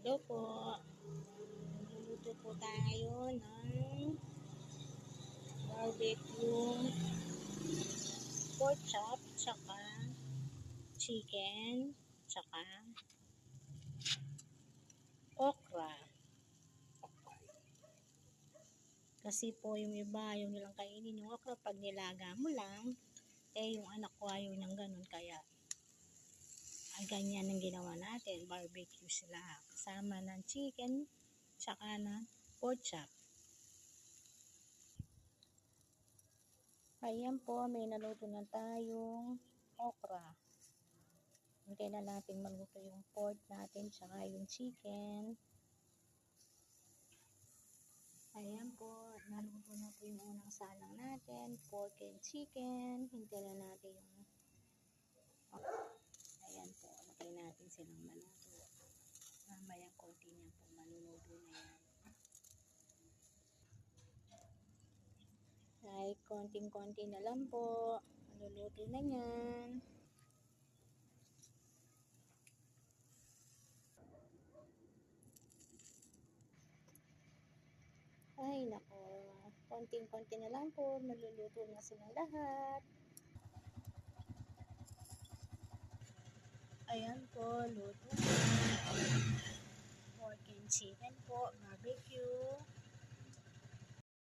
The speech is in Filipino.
Hello po. Magluluto po tayo ng barbecue pork chop, tsaka chicken, tsaka okra. Kasi po yung iba, yung nilang kainin yung okra, pag nilaga mo lang, yung anak ko ayaw niyang ganun, kaya ganyan ang ginawa natin, barbecue sila. Kasama ng chicken, tsaka ng pork chop. Ayan po, may naluto na tayong okra. Hintay na natin maluto yung pork natin, tsaka yung chicken. Ayan po, naluto na po yung unang salang natin, pork and chicken. Hintay na natin yung ayan po, lagay natin silang maluto. Mamaya konti niya po maluluto na yan. Ay, konting-konti na lang po. Maluluto na yan. Ay, nako. Konting-konti na lang po. Maluluto na silang lahat. Ayan po, luto na. Pork and chicken po, barbecue.